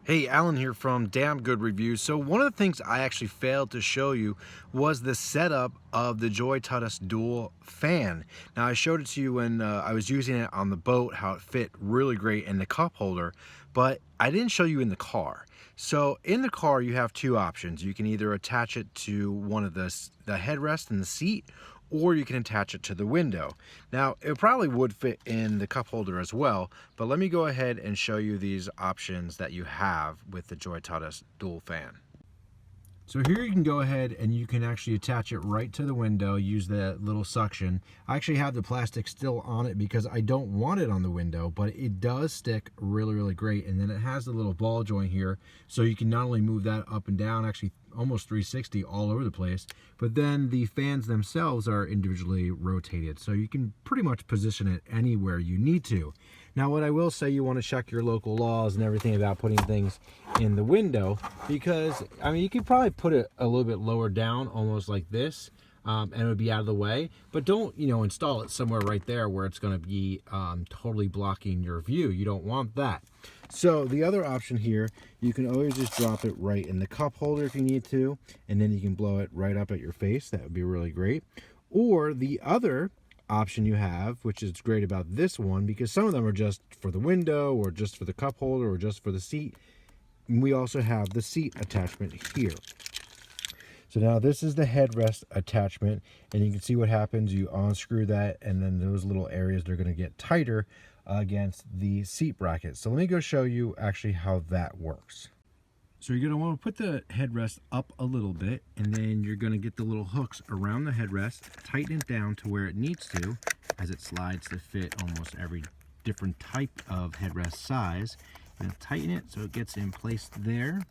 Hey, Alan here from Damn Good Reviews. So one of the things I actually failed to show you was the setup of the JoyTutus Dual Fan. Now I showed it to you when I was using it on the boat, how it fit really great in the cup holder, but I didn't show you in the car. So in the car you have two options. You can either attach it to one of the headrest in the seat, or you can attach it to the window. Now, it probably would fit in the cup holder as well, but let me go ahead and show you these options that you have with the JoyTutus Dual Fan. So here you can go ahead and you can actually attach it right to the window, use the little suction. I actually have the plastic still on it because I don't want it on the window, but it does stick really great. And then it has the little ball joint here, so you can not only move that up and down, actually almost 360 all over the place, but then the fans themselves are individually rotated, so you can pretty much position it anywhere you need to. Now, what I will say, you want to check your local laws and everything about putting things in the window, because I mean, you could probably put it a little bit lower down, almost like this, and it would be out of the way. But don't, install it somewhere right there where it's going to be totally blocking your view. You don't want that. So the other option here, you can always just drop it right in the cup holder if you need to, and then you can blow it right up at your face. That would be really great. Or the other option you have, which is great about this one, because some of them are just for the window or just for the cup holder or just for the seat. And we also have the seat attachment here. So now this is the headrest attachment, and you can see what happens. You unscrew that, and then those little areas, they're going to get tighter against the seat bracket. So let me go show you actually how that works. So you're going to want to put the headrest up a little bit, and then you're going to get the little hooks around the headrest, tighten it down to where it needs to, as it slides to fit almost every different type of headrest size. And tighten it so it gets in place there.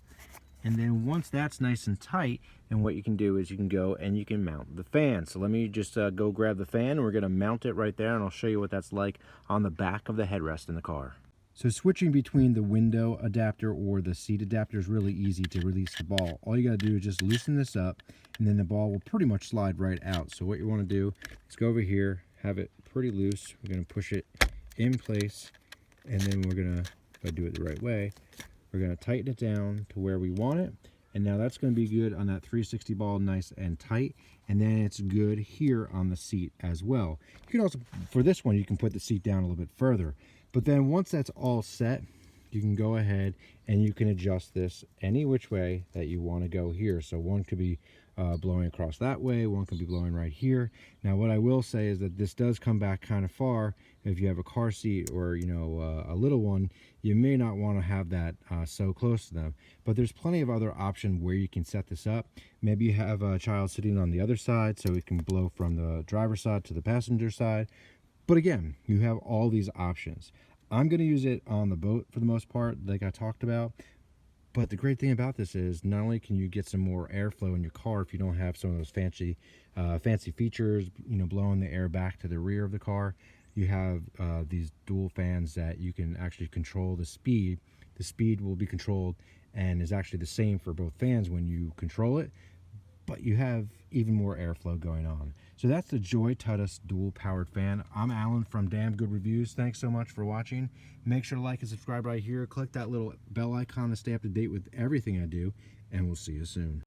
And then once that's nice and tight, then what you can do is you can go and you can mount the fan. So let me just go grab the fan. We're going to mount it right there, and I'll show you what that's like on the back of the headrest in the car. So switching between the window adapter or the seat adapter is really easy to release the ball. All you got to do is just loosen this up, and then the ball will pretty much slide right out. So what you want to do is go over here, have it pretty loose. We're going to push it in place, and then we're going to, if I do it the right way, we're going to tighten it down to where we want it. And now that's going to be good on that 360 ball, nice and tight. And then it's good here on the seat as well. You can also, for this one, you can put the seat down a little bit further. But then once that's all set, you can go ahead and you can adjust this any which way that you want to go here. So one could be blowing across that way, one could be blowing right here. Now what I will say is that this does come back kind of far. If you have a car seat or a little one, you may not want to have that so close to them. But there's plenty of other options where you can set this up. Maybe you have a child sitting on the other side, so it can blow from the driver's side to the passenger side. But again, you have all these options. I'm going to use it on the boat for the most part, like I talked about. But the great thing about this is not only can you get some more airflow in your car if you don't have some of those fancy features, blowing the air back to the rear of the car. You have these dual fans that you can actually control the speed. The speed will be controlled and is actually the same for both fans when you control it, but you have even more airflow going on. So that's the JoyTutus Dual Powered Fan. I'm Alan from Damn Good Reviews. Thanks so much for watching. Make sure to like and subscribe right here. Click that little bell icon to stay up to date with everything I do, and we'll see you soon.